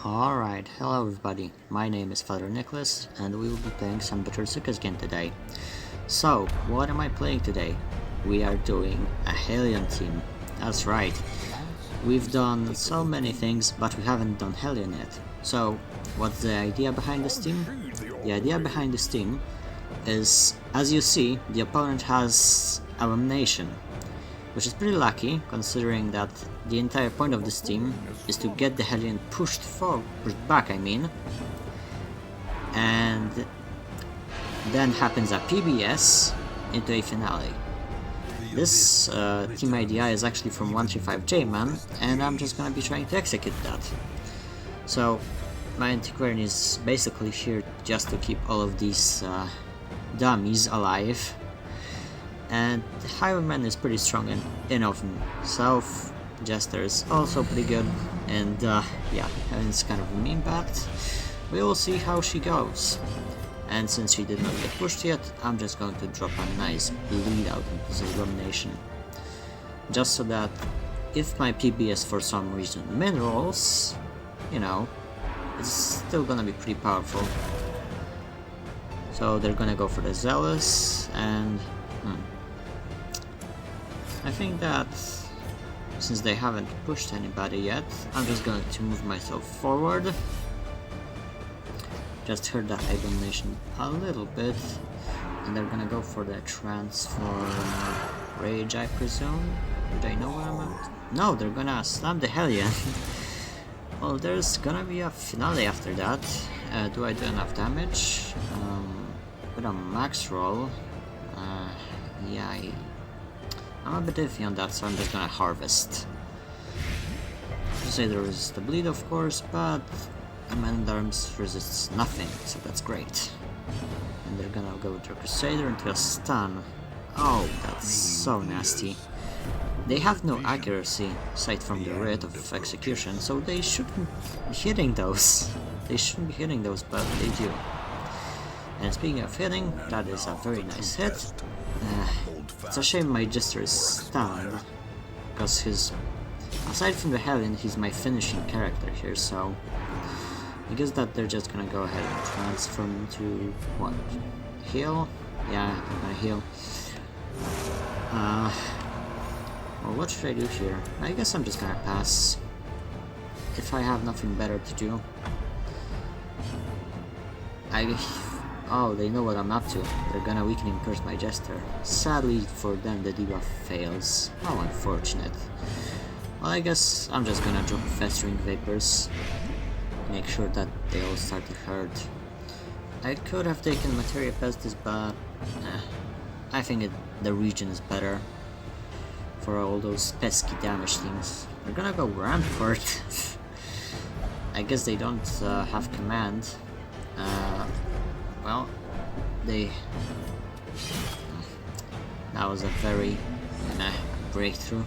Alright, hello everybody, my name is Father Nicholas and we will be playing some better circus game today. So, what am I playing today? We are doing a Hellion team. That's right. We've done so many things, but we haven't done Hellion yet. So, what's the idea behind this team? The idea behind this team is, as you see, the opponent has Abomination, which is pretty lucky, considering that the entire point of this team is to get the Hellion pushed back, and then happens a PBS into a finale. This team idea is actually from 135J-Man, and I'm just gonna be trying to execute that. So, my antiquarian is basically here just to keep all of these dummies alive. And the Highwayman is pretty strong in of himself. Jester is also pretty good, and yeah, it's kind of a meme, but we will see how she goes. And since she did not get pushed yet, I'm just going to drop a nice bleed out into this Abomination. Just so that if my PBS for some reason minerals, you know, it's still gonna be pretty powerful. So they're gonna go for the Zealous, and I think that since they haven't pushed anybody yet, I'm just going to move myself forward. Just heard that Abomination a little bit, and they're gonna go for the Transform Rage, I presume. Do they know where I'm at? No, they're gonna slam the Hellion. Well, there's gonna be a finale after that. Do I do enough damage? With a max roll, yeah, I'm a bit iffy on that, so I'm just gonna harvest. To say there is the bleed, of course, but the Man-at-Arms resists nothing, so that's great. And they're gonna go with their Crusader into a stun. Oh, that's so nasty. They have no accuracy, aside from the rate of execution, so they shouldn't be hitting those. They shouldn't be hitting those, but they do. And speaking of hitting, that is a very nice hit. It's a shame my Jester is stunned, because aside from the Hellion, he's my finishing character here, so I guess that they're just gonna go ahead and transform into what? Heal? Yeah, I'm gonna heal. Well, what should I do here? I guess I'm just gonna pass, if I have nothing better to do. Oh, they know what I'm up to. They're gonna Weakening Curse my Jester. Sadly for them, the debuff fails. How unfortunate. Well, I guess I'm just gonna drop Festering Vapors. Make sure that they all start to hurt. I could have taken Materia Pestis, but I think the region is better for all those pesky damage things. They're gonna go Rampart. I guess they don't have command. Well, that was a very breakthrough,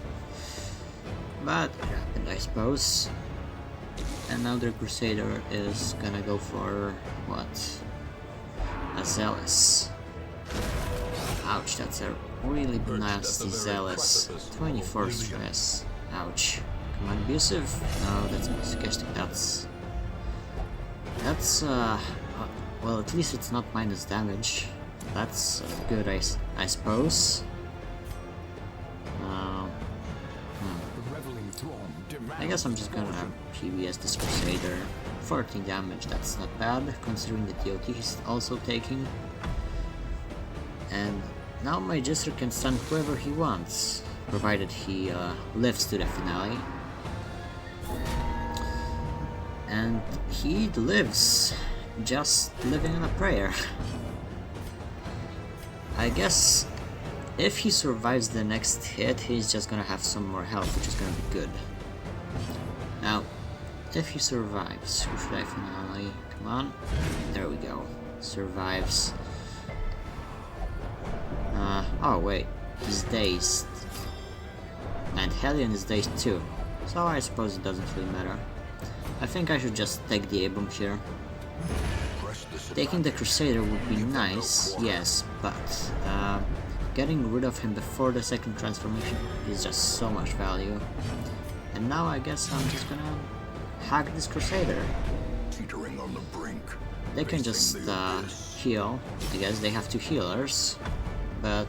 but it happened, I suppose. And now their Crusader is gonna go for what? A Zealous. Ouch, that's a really nasty Zealous. 24 stress. Ouch. Command Abusive? No, that's masochistic. That's well, at least it's not minus damage. That's good, I suppose. I guess I'm just gonna PBS this Crusader. 14 damage, that's not bad, considering the DOT he's also taking. And now my Jester can stun whoever he wants, provided he lives to the finale. And he lives. Just living on a prayer. I guess if he survives the next hit, he's just gonna have some more health, which is gonna be good. Now, if he survives, who should I finally? Come on, there we go. Survives. Oh wait, he's dazed. And Hellion is dazed too, so I suppose it doesn't really matter. I think I should just take the A-bomb here. Taking the Crusader would be nice, yes, but getting rid of him before the second transformation is just so much value. And now I guess I'm just gonna hack this Crusader. Teetering on the brink. They can just heal. I guess they have 2 healers, but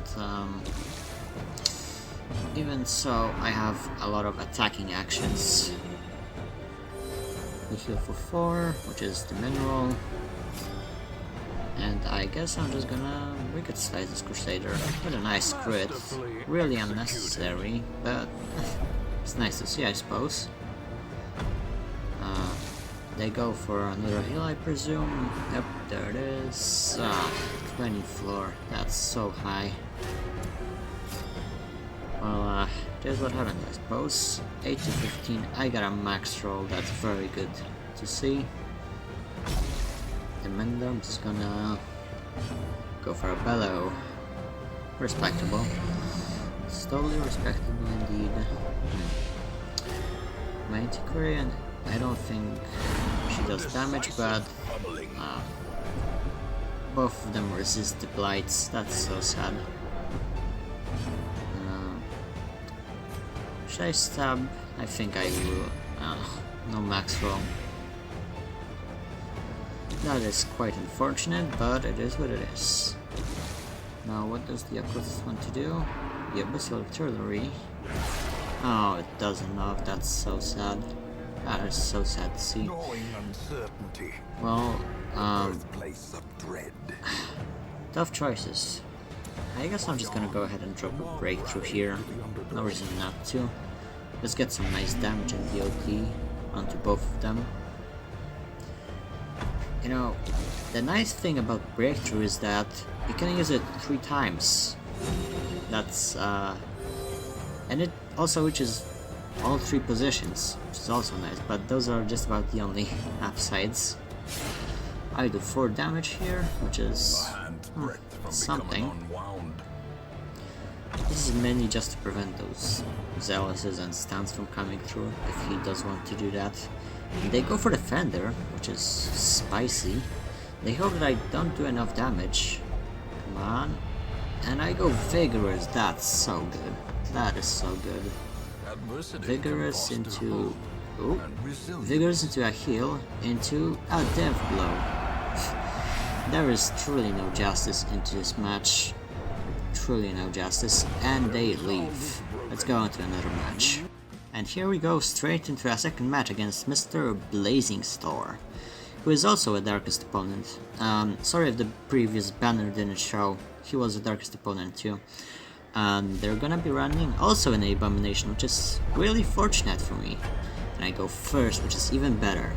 even so, I have a lot of attacking actions. We heal for 4, which is the mineral. And I guess I'm just gonna Wicked Slice this Crusader with a nice crit. Really unnecessary, but it's nice to see, I suppose. They go for another heal, I presume. Yep, there it is. 20 floor. That's so high. Well, here's what happened, I suppose. 8 to 15. I got a max roll. That's very good to see. Demender, I'm just gonna go for a bellow. Respectable. It's totally respectable indeed. My Antiquarian, I don't think she does damage, but both of them resist the blights. That's so sad. Should I stab? I think I will. No max roll. That is quite unfortunate, but it is what it is. Now, what does the Occultist want to do? The Abyssal Artillery. Oh, it does enough. That's so sad. That is so sad to see. Well, tough choices. I guess I'm just gonna go ahead and drop a breakthrough here. No reason not to. Let's get some nice damage and DOT onto both of them. You know, the nice thing about breakthrough is that you can use it 3 times. That's and it also reaches all 3 positions, which is also nice, but those are just about the only upsides. I do 4 damage here, which is something. This is mainly just to prevent those zealous's and stuns from coming through, if he does want to do that. And they go for the Fender, which is spicy. They hope that I don't do enough damage. Come on. And I go Vigorous, that's so good. That is so good. Vigorous into... Ooh. Vigorous into a heal, into a death blow. There is truly no justice into this match. Truly no justice. And they leave. Let's go on to another match. And here we go straight into a second match against Mr. Blazing Store, who is also a Darkest opponent. Sorry if the previous banner didn't show, he was a Darkest opponent too. And they're gonna be running also an Abomination, which is really fortunate for me. And I go first, which is even better.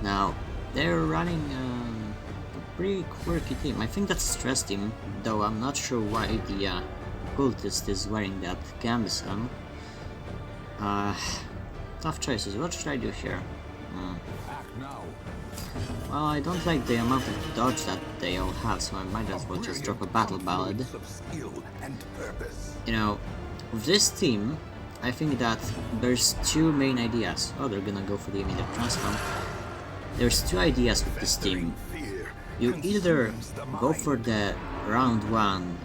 Now, they're running a pretty quirky team. I think that's a stress team, though I'm not sure why the Cultist is wearing that gambeson. Tough choices. What should I do here? Well, I don't like the amount of dodge that they all have, so I might as well just drop a Battle Ballad. You know, with this team, I think that there's 2 main ideas. Oh, they're gonna go for the immediate transform. There's 2 ideas with this team. You either go for the round 1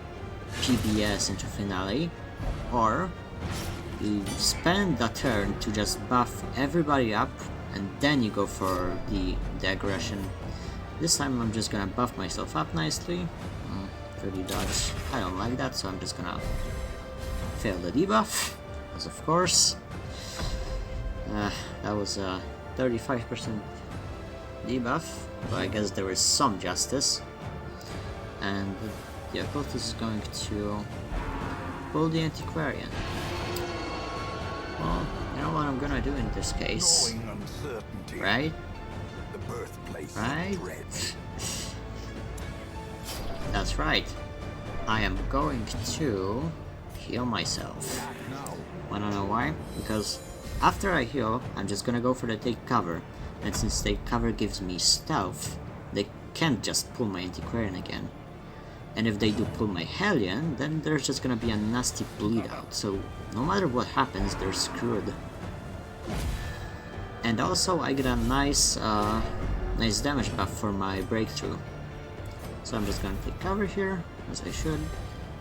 PBS into finale, or you spend a turn to just buff everybody up, and then you go for the aggression. This time I'm just gonna buff myself up nicely. 30 dodge. I don't like that, so I'm just gonna fail the debuff, as of course. That was a 35% debuff, but I guess there is some justice. And the Occultist is going to pull the Antiquarian. Well, you know what I'm gonna do in this case, right? Right? That's right. I am going to heal myself. Wanna know why? Because after I heal, I'm just gonna go for the take cover. And since take cover gives me stealth, they can't just pull my Antiquarian again. And if they do pull my Hellion, then there's just gonna be a nasty bleed out. So no matter what happens, they're screwed. And also I get a nice damage buff for my breakthrough. So I'm just gonna take cover here, as I should.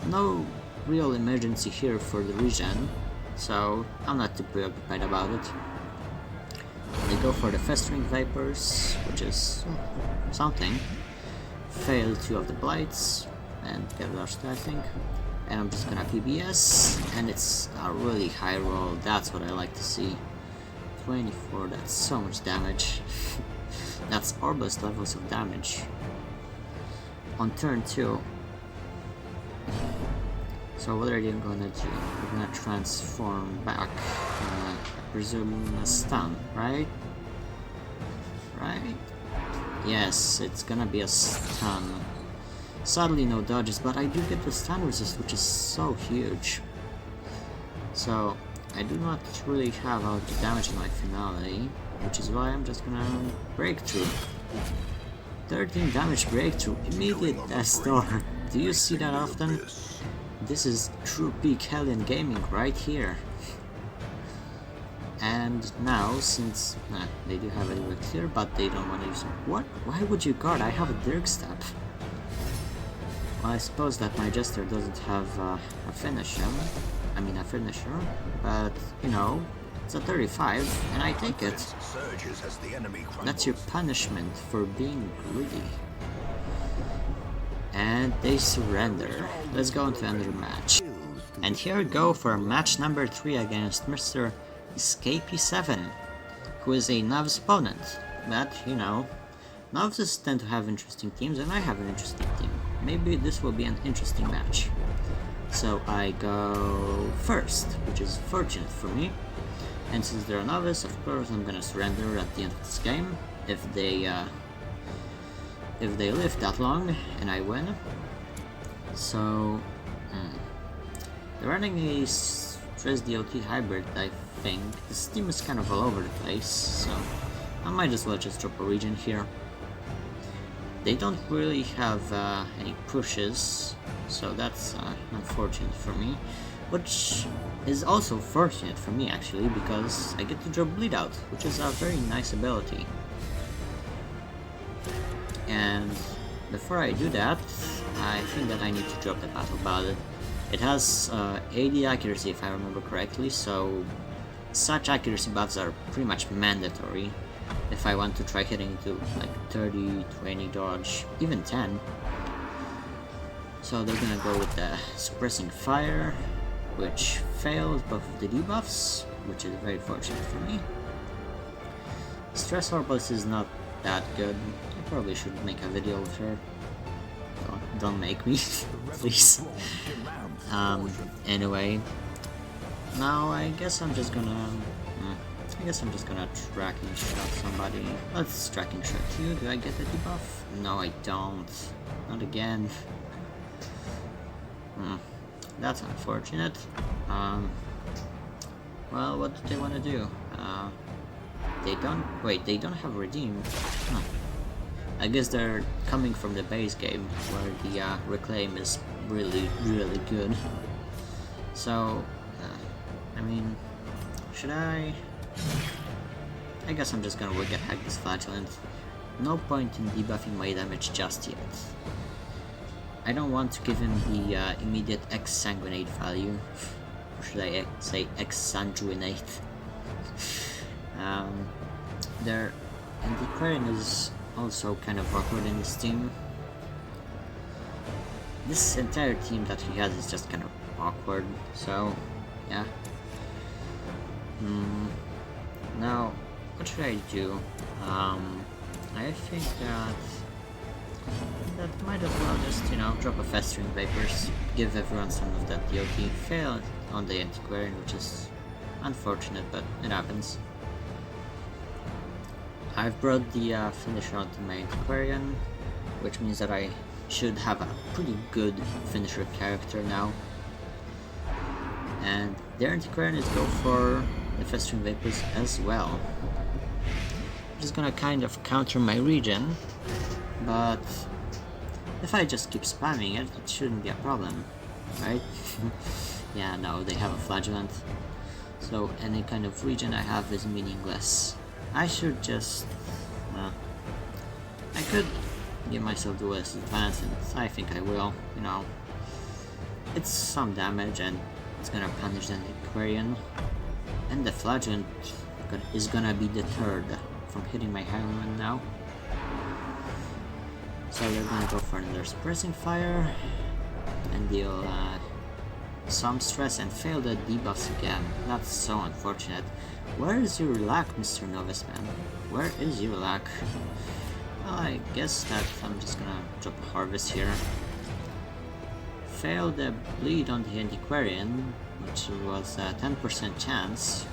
No real emergency here for the regen, so I'm not too preoccupied about it. They go for the festering vapors, which is something. Fail 2 of the blights and get lost, I think. And I'm just gonna PBS, and it's a really high roll. That's what I like to see. 24, that's so much damage. That's Orbless levels of damage. On turn 2. So what are you gonna do? You're gonna transform back. I presume a stun, right? Right? Yes, it's gonna be a stun. Sadly no dodges, but I do get the stun resist, which is so huge. So I do not really have a lot of damage in my finale, which is why I'm just gonna breakthrough. 13 damage breakthrough, immediate death door. Do you see that often? This is true peak Hellion gaming right here. And now, since they do have a elixir here, but they don't want to use it. What? Why would you guard? I have a Dirk Step. Well, I suppose that my Jester doesn't have a finisher. I mean a finisher, but you know, it's a 35, and I take it. That's your punishment for being greedy. And they surrender. Let's go into another match. And here we go for match number 3 against Mr. Escapee7, who is a novice opponent. But, you know, novices tend to have interesting teams, and I have an interesting team. Maybe this will be an interesting match. So I go first, which is fortunate for me. And since they're a novice, of course I'm gonna surrender at the end of this game. If they live that long and I win. So they're running a Stress DOT hybrid, I think. This team is kind of all over the place, so I might as well just drop a region here. They don't really have any pushes, so that's unfortunate for me. Which is also fortunate for me actually, because I get to drop Bleed Out, which is a very nice ability. And before I do that, I think that I need to drop the Battle Ballad. It has 80 accuracy if I remember correctly, so such accuracy buffs are pretty much mandatory if I want to try hitting to like 30, 20 dodge, even 10. So they're gonna go with the Suppressing Fire, which fails both of the debuffs, which is very fortunate for me. Stress Orbless is not that good. I probably should make a video with her. Don't make me, please. Anyway, now I guess I'm just gonna tracking shot somebody. Let's tracking shot you. Do I get the debuff? No, I don't. Not again. That's unfortunate. Well, what do they want to do? They don't have Redeem. Huh. I guess they're coming from the base game, where the Reclaim is really, really good. So, I mean, should I guess I'm just gonna Wicked Hack this Flagellant. No point in debuffing my damage just yet. I don't want to give him the immediate X-Sanguinate value. Or should I say X-Sanguinate? Their Antiquarian is also kind of awkward in this team. This entire team that he has is just kind of awkward, so yeah. Now, what should I do? I think that might as well just, you know, drop a Festering Vapors, give everyone some of that DOT, fail on the Antiquarian, which is unfortunate, but it happens. I've brought the finisher onto my Antiquarian, which means that I should have a pretty good finisher character now. And their Antiquarian is go for the Festering Vapors as well. I'm just gonna kind of counter my regen, but if I just keep spamming it, it shouldn't be a problem, right? Yeah, no, they have a Flagellant, so any kind of regen I have is meaningless. I should just... I could give myself Duelist Advance, and I think I will, you know. It's some damage, and it's gonna punish the Antiquarian. And the Flagellant is gonna be deterred from hitting my Hellion now. So they're gonna go for another suppressing fire and deal some stress and fail the debuffs again. That's so unfortunate. Where is your lack, Mr. Novice Man? Where is your lack? Well, I guess that I'm just gonna drop a harvest here. Fail the bleed on the antiquarian, which was a 10% chance.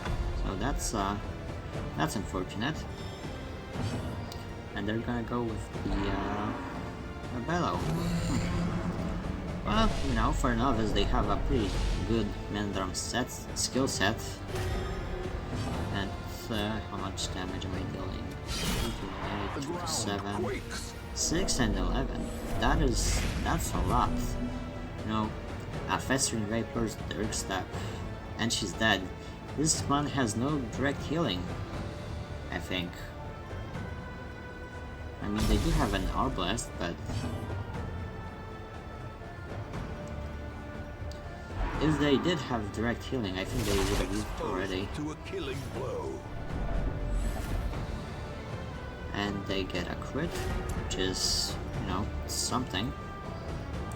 So that's unfortunate. And they're gonna go with the bellow. Well, you know, for a novice they have a pretty good man-at-arm skill set. And how much damage am I dealing? 2 to 8, 2 to 7, 6 and 11. That's a lot. You know, festering vapors, Dirk Stab, and she's dead. This one has no direct healing, I think. I mean, they do have an R-Blast, but if they did have direct healing, I think they would have used it already. To a killing blow. And they get a crit, which is, you know, something.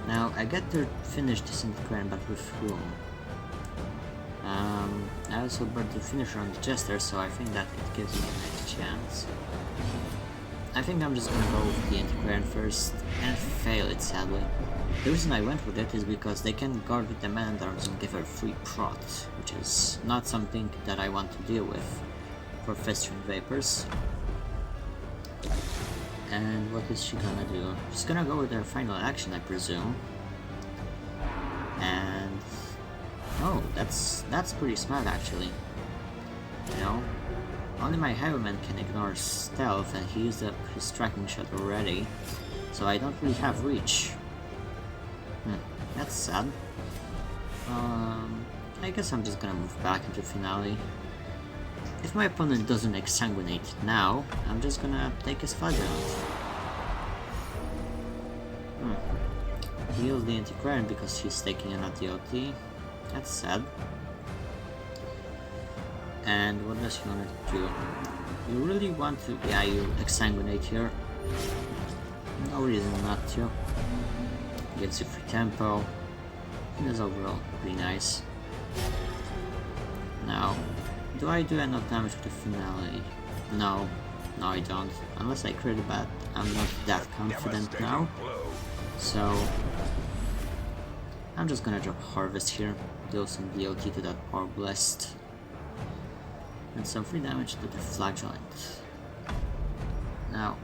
Now, I get to finish this Antiquarian, but with whom? I also brought the finisher on the Jester, so I think that it gives me a nice chance. I think I'm just gonna go with the Antiquarian first and fail it, sadly. The reason I went with it is because they can guard with the man-at-arms and give her free prot, which is not something that I want to deal with for Festering Vapors. And what is she gonna do? She's gonna go with her final action, I presume. And oh, that's pretty smart actually. You know, only my Highwayman can ignore stealth, and he used up his striking shot already, so I don't really have reach. That's sad. I guess I'm just gonna move back into finale. If my opponent doesn't exsanguinate now, I'm just gonna take his flagellant. He heals the Antiquarian because he's taking an ADOT. That's sad. And what does he want to do? You really want to... yeah, you exsanguinate here. No reason not to. Gives you free tempo. And is overall pretty nice. Now, do I do enough damage to the finale? No, I don't. Unless I crit a bad, I'm not that confident now. So, I'm just gonna drop Harvest here, deal some DOT to that Power Blast, and some free damage to the Flagellant. Now,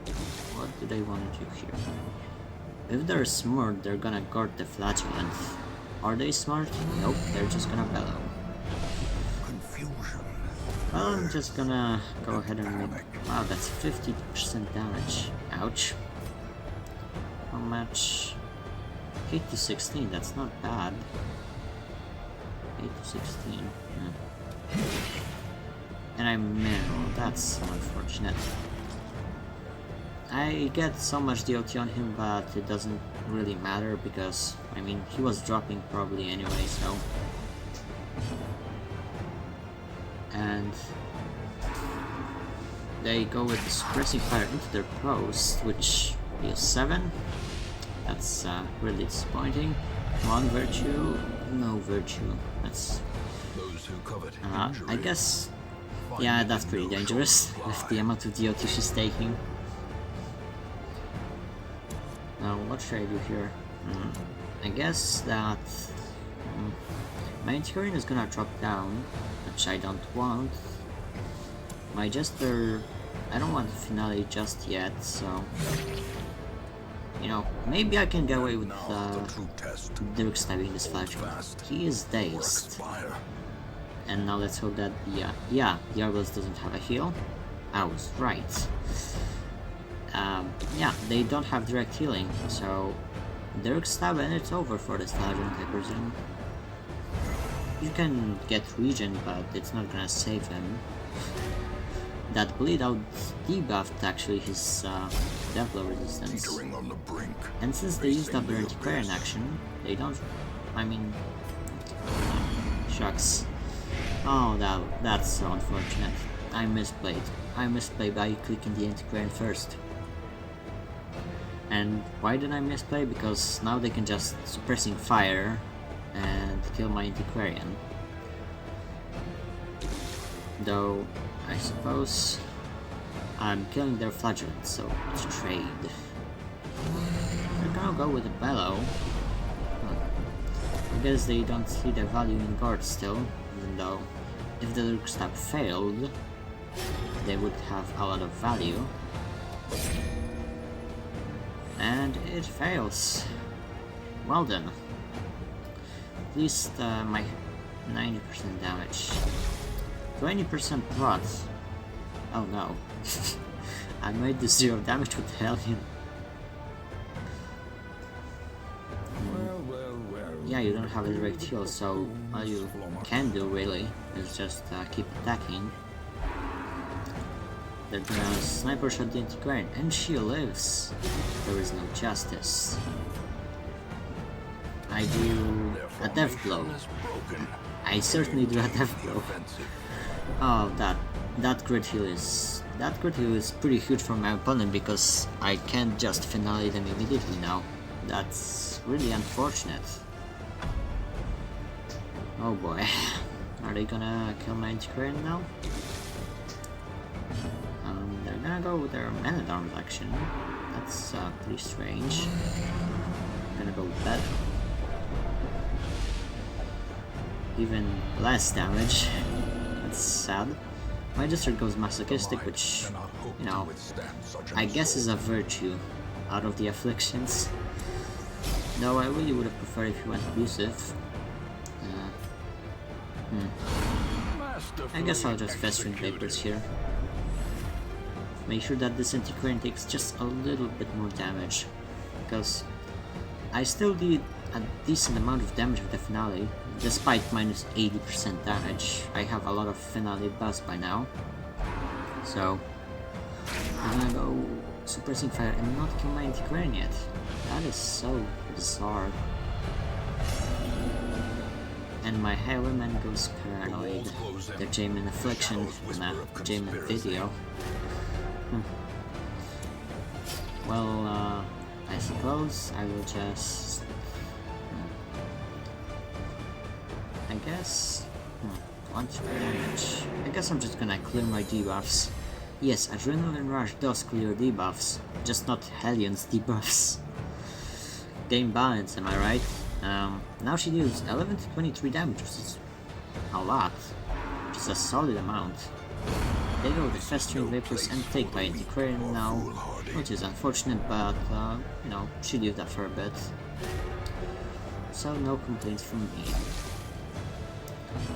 what do they want to do here? If they're smart, they're gonna guard the Flagellant. Are they smart? Nope, they're just gonna bellow. Well, I'm just gonna go ahead and make... wow, that's 50% damage. Ouch. How much? 8 to 16, that's not bad. 8 to 16. And I'm mineral, that's so unfortunate. I get so much DOT on him, but it doesn't really matter because, I mean, he was dropping probably anyway, so... and they go with the suppressing fire into their post, which is 7. That's really disappointing. 1 virtue, no virtue. That's I guess, yeah, that's pretty dangerous with the amount of DOT she's taking. Now, what should I do here? I guess that my Antiquarian is gonna drop down, which I don't want. My Jester, I don't want the finale just yet, so... you know, maybe I can get away with Dirk stabbing this Flagellant. He is dazed. And now let's hope that the Argos doesn't have a heal. I was right. Yeah, they don't have direct healing, so Dirk stab and it's over for this Flagellant, I presume. You can get regen, but it's not gonna save him. That bleed out debuffed actually his death blow resistance. On the brink. And since they used up their Antiquarian action, they don't... I mean... shucks. Oh, that's so unfortunate. I misplayed. I misplayed by clicking the antiquarian first. And why did I misplay? Because now they can just suppressing fire and kill my antiquarian. Though, I suppose I'm killing their flagellant, so let's trade. They're gonna go with a bellow. I guess they don't see the value in guard still, even though if the Lurk Stab failed, they would have a lot of value. And it fails. Well done. At least my 90% damage. 20% prot. Oh no. I made the 0 damage with Hellion. Yeah, you don't have a direct heal, so all you can do really is just keep attacking. They're gonna sniper shot the antiquarian, and she lives. There is no justice. I do a death blow. I certainly do a death blow. Oh, that crit heal is pretty huge for my opponent because I can't just finale them immediately now. That's really unfortunate. Oh boy, are they gonna kill my antiquarian now? They're gonna go with their man-at-arms action. That's pretty strange. I'm gonna go with that. Even less damage. That's sad. My district goes masochistic, which, you know, I guess is a virtue out of the afflictions. Though I really would have preferred if he went abusive. I guess I'll just festering vapors here. Make sure that this antiquarian takes just a little bit more damage, because I still did a decent amount of damage with the finale, despite minus 80% damage. I have a lot of finale buffs by now, so I'm gonna go suppressing fire and not kill my antiquarian yet. That is so bizarre. And my highwayman goes paranoid. The Jamin affliction, nah, Jamin video. Well, I suppose I will just... I guess... Launch damage. I guess I'm just gonna clear my debuffs. Yes, Adrenaline Rush does clear debuffs, just not Hellion's debuffs. Game balance, am I right? Now she deals 11 to 23 damage, which is a lot, which is a solid amount. They go with Festering Vapors and take my antiquarian now, which is unfortunate, but, you know, she lived that for a bit. So no complaints from me.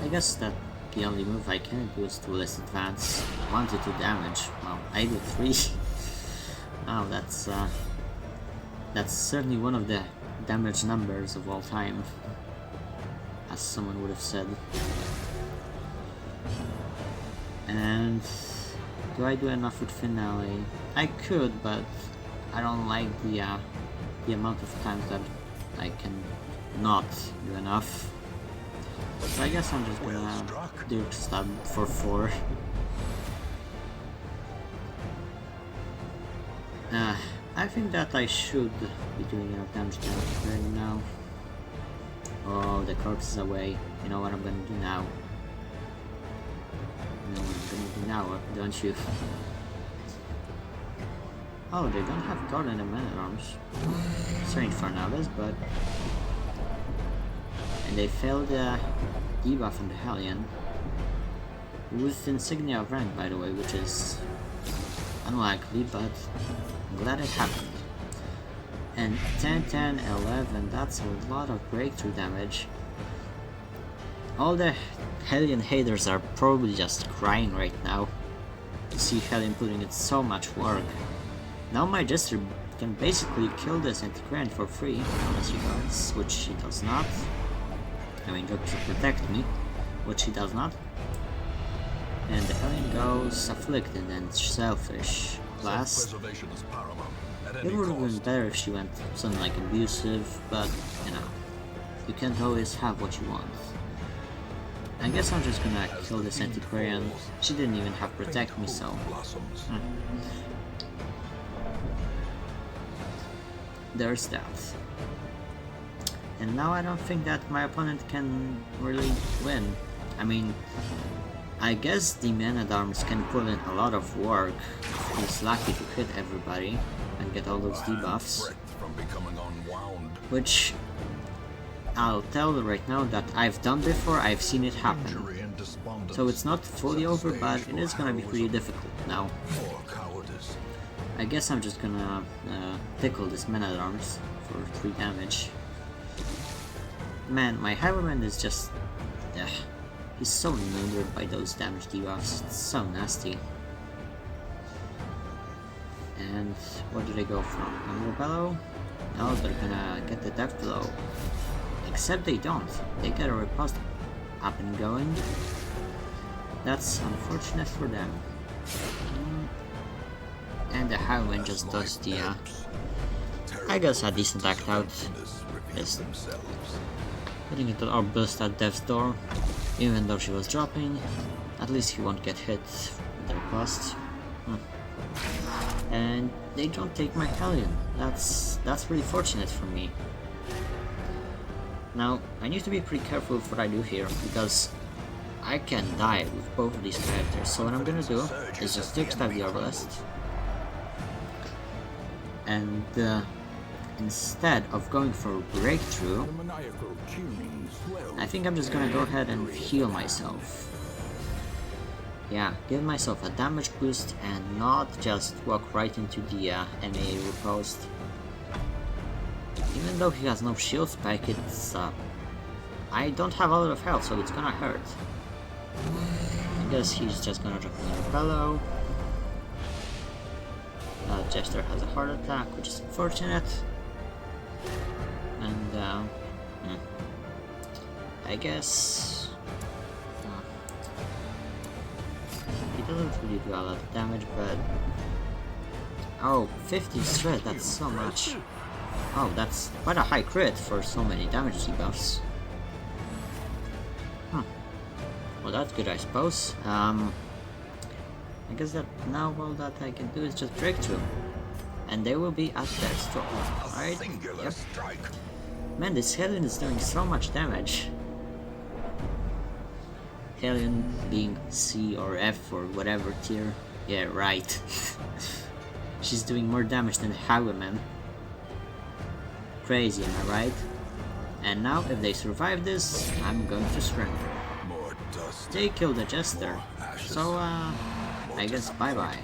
I guess that the only move I can do is to less advance 1 to 2 damage. Well, I do 3. Oh, that's certainly one of the damage numbers of all time, as someone would have said. And do I do enough with finale? I could, but I don't like the amount of times that I can not do enough. So I guess I'm just gonna do stab for 4. I think that I should be doing enough damage to right now. Oh, the corpse is away. You know what I'm gonna do now? You know what I'm gonna do now, don't you? Oh, they don't have guard in the man-at-arms. Strange for nowadays, but... And they failed the debuff on the Hellion. With Insignia of Rank, by the way, which is unlikely, but I'm glad it happened. And 10, 10, 11, that's a lot of breakthrough damage. All the Hellion haters are probably just crying right now to see Hellion putting in so much work. Now my Jester can basically kill this antiquarian for free, unless he guards, which he does not. I mean, to protect me, which he does not. And the Hellion goes afflicted and selfish. Last. It would have been better if she went something like abusive, but you know, you can't always have what you want. I guess I'm just gonna kill this antiquarian. She didn't even have protect me, so... Blossoms. There's that. And now I don't think that my opponent can really win. I mean, I guess the man-at-arms can put in a lot of work if he's lucky to hit everybody and get all those debuffs. From becoming unwound. Which, I'll tell you right now that I've done before, I've seen it happen. Injury and despondence. So it's not fully over, but it is gonna be pretty difficult now. More cowardice. I guess I'm just gonna tickle this man-at-arms for 3 damage. Man, my Highwayman is just... he's so neutered by those damage debuffs, it's so nasty. And what do they go from? Another bellow? No, they're gonna get the death blow. Except they don't. They get a riposte up and going. That's unfortunate for them. And the Highwind just does the, I guess a decent act out. Just hitting it or burst at death's door. Even though she was dropping, at least he won't get hit with the riposte. And they don't take my Hellion. That's really fortunate for me. Now, I need to be pretty careful with what I do here, because I can die with both of these characters, so what I'm gonna do is just stab the Arbalest. And instead of going for a breakthrough, I think I'm just gonna go ahead and heal myself. Yeah, give myself a damage boost and not just walk right into the MA riposte. Even though he has no shield spike, it's I don't have a lot of health, so it's gonna hurt. I guess he's just gonna drop another bellow. Jester has a heart attack, which is unfortunate. And I guess he doesn't really do a lot of damage, but oh, 50 shred, that's so much. Oh, that's quite a high crit for so many damage debuffs. Well, that's good, I suppose. I guess that now all that I can do is just breakthrough. And they will be at their store. Alright? Yep. Man, this Hellion is doing so much damage. Hellion being C or F or whatever tier. Yeah, right. She's doing more damage than Highwayman. Crazy, am I right? And now, if they survive this, I'm going to surrender. They killed the Jester. So, I guess bye-bye.